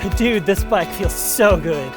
Dude, this bike feels so good.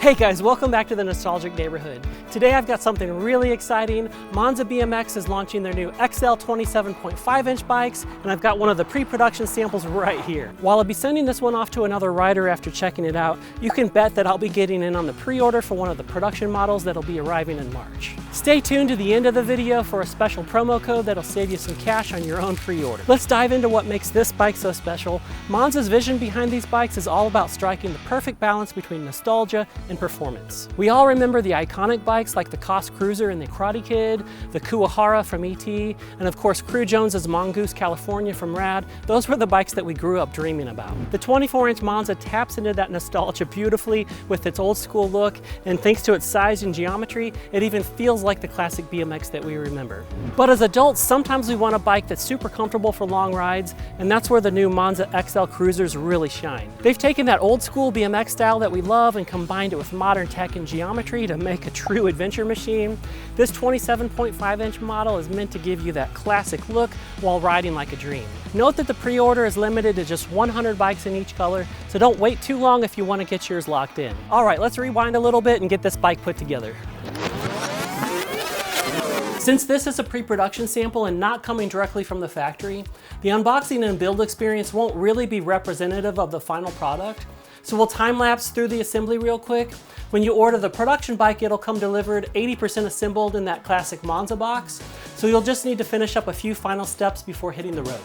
Hey guys, welcome back to the Nostalgic Neighborhood. Today I've got something really exciting. Monza BMX is launching their new XL 27.5-inch bikes, and I've got one of the pre-production samples right here. While I'll be sending this one off to another rider after checking it out, you can bet that I'll be getting in on the pre-order for one of the production models that'll be arriving in March. Stay tuned to the end of the video for a special promo code that'll save you some cash on your own pre-order. Let's dive into what makes this bike so special. Monza's vision behind these bikes is all about striking the perfect balance between nostalgia and performance. We all remember the iconic bikes like the Koss Cruiser in the Karate Kid, the Kuwahara from E.T., and of course Crew Jones's Mongoose California from Rad. Those were the bikes that we grew up dreaming about. The 24-inch Monza taps into that nostalgia beautifully with its old school look, and thanks to its size and geometry, it even feels like the classic BMX that we remember. But as adults, sometimes we want a bike that's super comfortable for long rides, and that's where the new Monza XL Cruisers really shine. They've taken that old school BMX style that we love and combined it with modern tech and geometry to make a true adventure machine. This 27.5-inch model is meant to give you that classic look while riding like a dream. Note that the pre-order is limited to just 100 bikes in each color, so don't wait too long if you want to get yours locked in. All right, let's rewind a little bit and get this bike put together. Since this is a pre-production sample and not coming directly from the factory, the unboxing and build experience won't really be representative of the final product. So we'll time-lapse through the assembly real quick. When you order the production bike, it'll come delivered 80% assembled in that classic Monza box. So you'll just need to finish up a few final steps before hitting the road.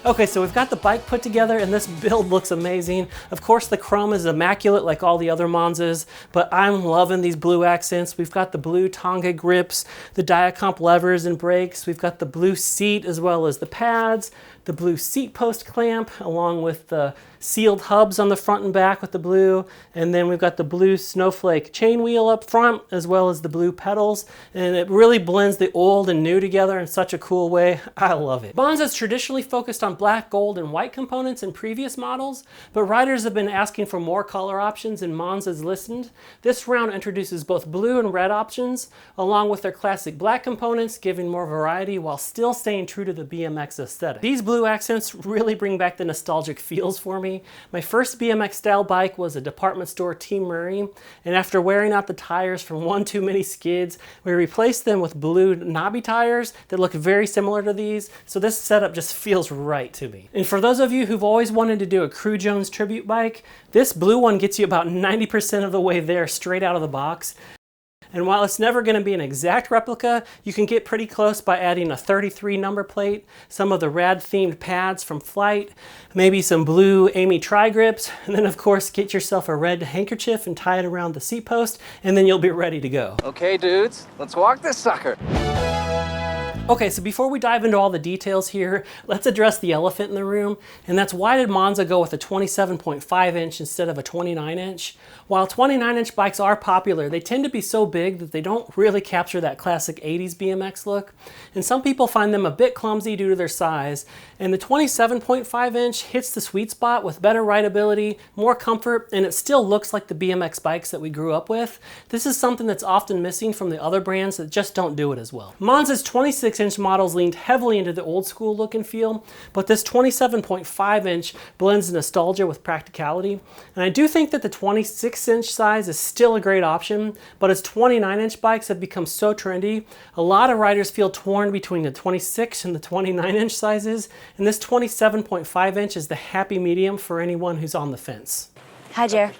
Okay, so we've got the bike put together and this build looks amazing. Of course, the chrome is immaculate like all the other Monzas, but I'm loving these blue accents. We've got the blue Tonga grips, the dia-compe levers and brakes. We've got the blue seat as well as the pads, the blue seat post clamp, along with the sealed hubs on the front and back with the blue. And then we've got the blue snowflake chain wheel up front, as well as the blue pedals. And it really blends the old and new together in such a cool way. I love it. Monza's traditionally focused on black, gold, and white components in previous models, but riders have been asking for more color options and Monza's listened. This round introduces both blue and red options, along with their classic black components, giving more variety while still staying true to the BMX aesthetic. These blue accents really bring back the nostalgic feels for me. My first BMX style bike was a department store Team Murray, and after wearing out the tires from one too many skids, we replaced them with blue knobby tires that look very similar to these, so this setup just feels right to me. And for those of you who've always wanted to do a Crew Jones tribute bike, this blue one gets you about 90% of the way there straight out of the box. And while it's never going to be an exact replica, you can get pretty close by adding a 33 number plate, some of the rad themed pads from Flight, maybe some blue Amy tri-grips, and then of course get yourself a red handkerchief and tie it around the seat post, and then you'll be ready to go. Okay dudes, let's walk this sucker. Okay, so before we dive into all the details here, let's address the elephant in the room, and that's why did Monza go with a 27.5-inch instead of a 29-inch? While 29-inch bikes are popular, they tend to be so big that they don't really capture that classic 80s BMX look, and some people find them a bit clumsy due to their size, and the 27.5-inch hits the sweet spot with better rideability, more comfort, and it still looks like the BMX bikes that we grew up with. This is something that's often missing from the other brands that just don't do it as well. Monza's 26-inch models leaned heavily into the old school look and feel, but this 27.5-inch blends nostalgia with practicality. And I do think that the 26-inch size is still a great option, but as 29-inch bikes have become so trendy, a lot of riders feel torn between the 26 and the 29-inch sizes, and this 27.5-inch is the happy medium for anyone who's on the fence. Hi, Jer.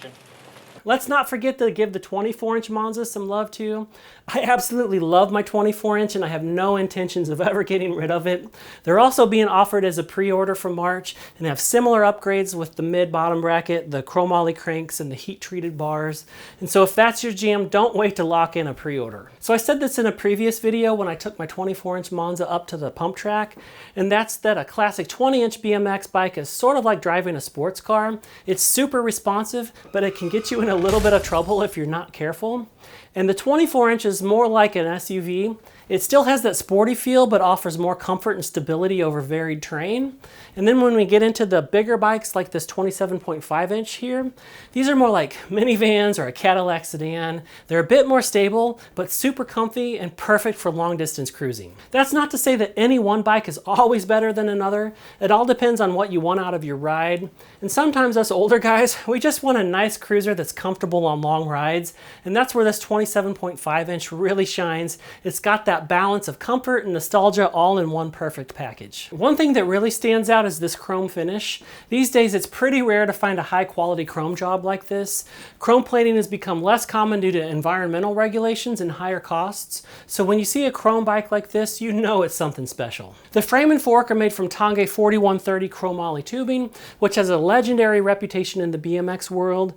Let's not forget to give the 24-inch Monza some love too. I absolutely love my 24-inch and I have no intentions of ever getting rid of it. They're also being offered as a pre-order for March and have similar upgrades with the mid-bottom bracket, the chromoly cranks, and the heat-treated bars. And so if that's your jam, don't wait to lock in a pre-order. So I said this in a previous video when I took my 24-inch Monza up to the pump track, and that's that a classic 20-inch BMX bike is sort of like driving a sports car. It's super responsive, but it can get you in a little bit of trouble if you're not careful. And the 24-inch is more like an SUV. It still has that sporty feel, but offers more comfort and stability over varied terrain. And then when we get into the bigger bikes like this 27.5-inch here, these are more like minivans or a Cadillac sedan. They're a bit more stable, but super comfy and perfect for long distance cruising. That's not to say that any one bike is always better than another. It all depends on what you want out of your ride. And sometimes us older guys, we just want a nice cruiser that's comfortable on long rides. And that's where this 27.5-inch really shines. It's got that balance of comfort and nostalgia all in one perfect package. One thing that really stands out is this chrome finish. These days it's pretty rare to find a high quality chrome job like this. Chrome plating has become less common due to environmental regulations and higher costs. So when you see a chrome bike like this, you know it's something special. The frame and fork are made from Tange 4130 chromoly tubing, which has a legendary reputation in the BMX world.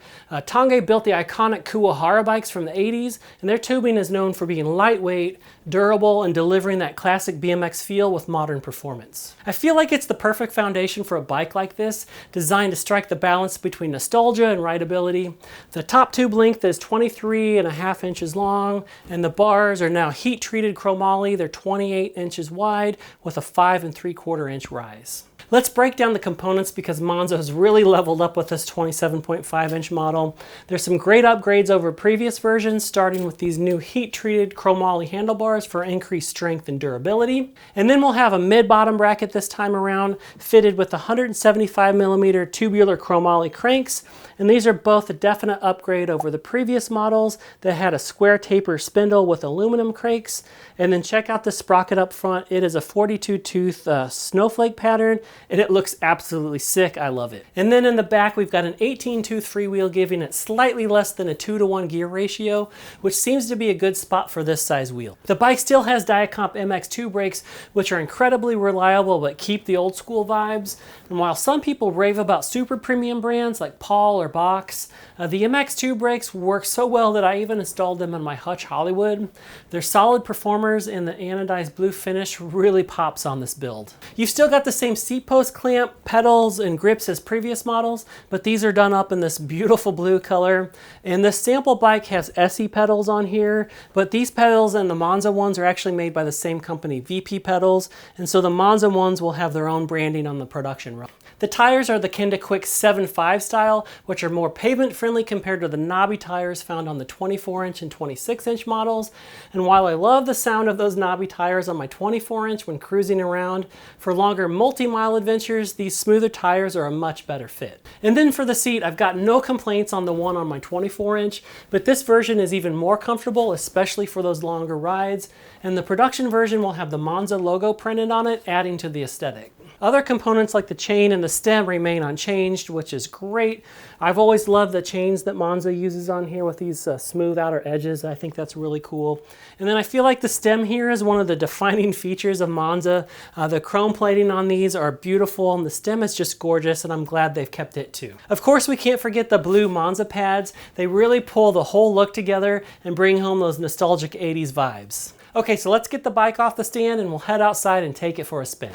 Tange built the iconic Kuwahara bikes from the 80s, and their tubing is known for being lightweight, durable, and delivering that classic BMX feel with modern performance. I feel like it's the perfect foundation for a bike like this, designed to strike the balance between nostalgia and rideability. The top tube length is 23.5 inches long, and the bars are now heat-treated chromoly. They're 28 inches wide with a 5 3/4 inch rise. Let's break down the components because Monza has really leveled up with this 27.5-inch model. There's some great upgrades over previous versions, starting with these new heat-treated chromoly handlebars for increased strength and durability. And then we'll have a mid-bottom bracket this time around, fitted with 175mm tubular chromoly cranks. And these are both a definite upgrade over the previous models that had a square taper spindle with aluminum cranks. And then check out the sprocket up front. It is a 42-tooth snowflake pattern, and it looks absolutely sick. I love it. And then in the back, we've got an 18-tooth freewheel, giving it slightly less than a 2-to-1 gear ratio, which seems to be a good spot for this size wheel. The bike still has dia-compe MX2 brakes, which are incredibly reliable but keep the old school vibes. And while some people rave about super premium brands like Paul or Box, the MX2 brakes work so well that I even installed them on my Hutch Hollywood. They're solid performers, and the anodized blue finish really pops on this build. You've still got the same seat post clamp, pedals, and grips as previous models, but these are done up in this beautiful blue color. And this sample bike has SE pedals on here, but these pedals and the Monza ones are actually made by the same company, VP Pedals, and so the Monza ones will have their own branding on the production run. The tires are the Kenda Quick 7.5 style, which are more pavement friendly compared to the knobby tires found on the 24-inch and 26-inch models. And while I love the sound of those knobby tires on my 24-inch when cruising around, for longer multi-mile adventures, these smoother tires are a much better fit. And then for the seat, I've got no complaints on the one on my 24-inch, but this version is even more comfortable, especially for those longer rides. And the production version will have the Monza logo printed on it, adding to the aesthetic. Other components like the chain and the stem remain unchanged, which is great. I've always loved the chains that Monza uses on here with these smooth outer edges. I think that's really cool. And then I feel like the stem here is one of the defining features of Monza. The chrome plating on these are beautiful, and the stem is just gorgeous, and I'm glad they've kept it too. Of course, we can't forget the blue Monza pads. They really pull the whole look together and bring home those nostalgic 80s vibes. Okay, so let's get the bike off the stand and we'll head outside and take it for a spin.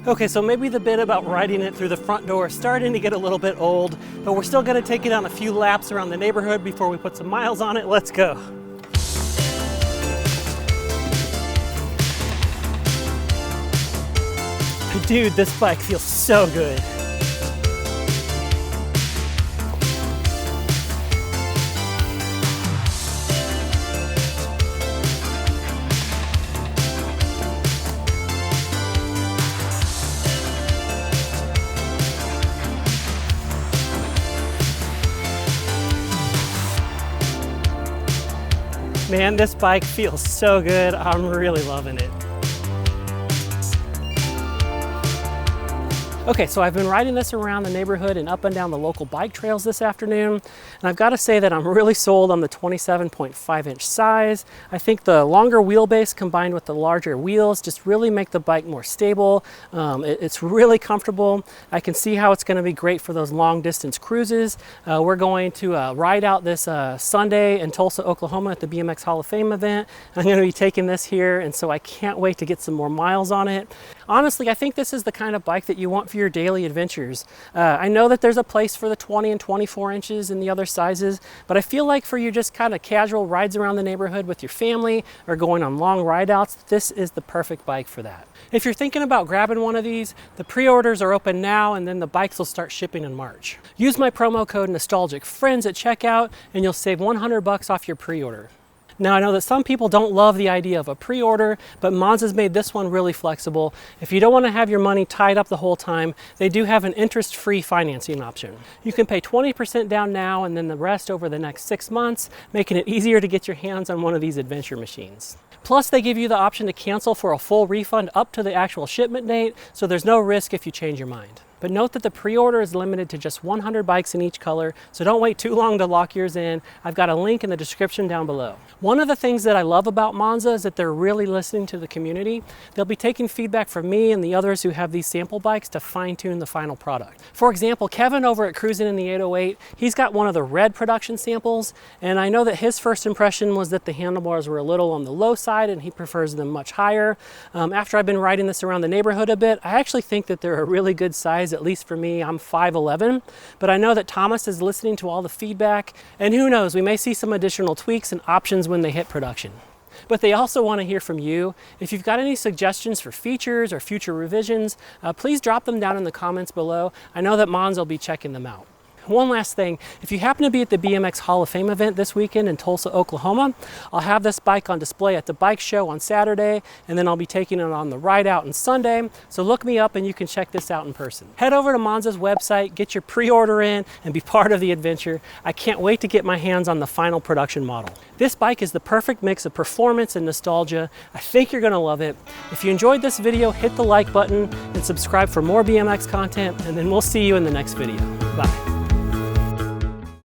Okay, so maybe the bit about riding it through the front door is starting to get a little bit old, but we're still gonna take it on a few laps around the neighborhood before we put some miles on it. Let's go. Dude, this bike feels so good. Man, this bike feels so good. I'm really loving it. Okay, so I've been riding this around the neighborhood and up and down the local bike trails this afternoon, and I've got to say that I'm really sold on the 27.5-inch size. I think the longer wheelbase combined with the larger wheels just really make the bike more stable. It's really comfortable. I can see how it's going to be great for those long distance cruises. We're going to ride out this Sunday in Tulsa, Oklahoma at the BMX Hall of Fame event. I'm going to be taking this here, and so I can't wait to get some more miles on it. Honestly, I think this is the kind of bike that you want for for your daily adventures. I know that there's a place for the 20 and 24 inches and the other sizes, but I feel like for your just kind of casual rides around the neighborhood with your family or going on long ride outs, this is the perfect bike for that. If you're thinking about grabbing one of these, the pre-orders are open now and then the bikes will start shipping in March. Use my promo code NOSTALGICFRIENDS at checkout and you'll save $100 off your pre-order. Now I know that some people don't love the idea of a pre-order, but Monza's made this one really flexible. If you don't want to have your money tied up the whole time, they do have an interest-free financing option. You can pay 20% down now and then the rest over the next 6 months, making it easier to get your hands on one of these adventure machines. Plus, they give you the option to cancel for a full refund up to the actual shipment date, so there's no risk if you change your mind. But note that the pre-order is limited to just 100 bikes in each color, so don't wait too long to lock yours in. I've got a link in the description down below. One of the things that I love about Monza is that they're really listening to the community. They'll be taking feedback from me and the others who have these sample bikes to fine-tune the final product. For example, Kevin over at Cruisin' in the 808, he's got one of the red production samples, and I know that his first impression was that the handlebars were a little on the low side and he prefers them much higher. After I've been riding this around the neighborhood a bit, I actually think that they're a really good size, at least for me. I'm 5'11", but I know that Thomas is listening to all the feedback, and who knows, we may see some additional tweaks and options when they hit production. But they also want to hear from you. If you've got any suggestions for features or future revisions, please drop them down in the comments below. I know that Monza will be checking them out. One last thing, if you happen to be at the BMX Hall of Fame event this weekend in Tulsa, Oklahoma, I'll have this bike on display at the bike show on Saturday, and then I'll be taking it on the ride out on Sunday, so look me up and you can check this out in person. Head over to Monza's website, get your pre-order in, and be part of the adventure. I can't wait to get my hands on the final production model. This bike is the perfect mix of performance and nostalgia. I think you're gonna love it. If you enjoyed this video, hit the like button and subscribe for more BMX content, and then we'll see you in the next video. Bye.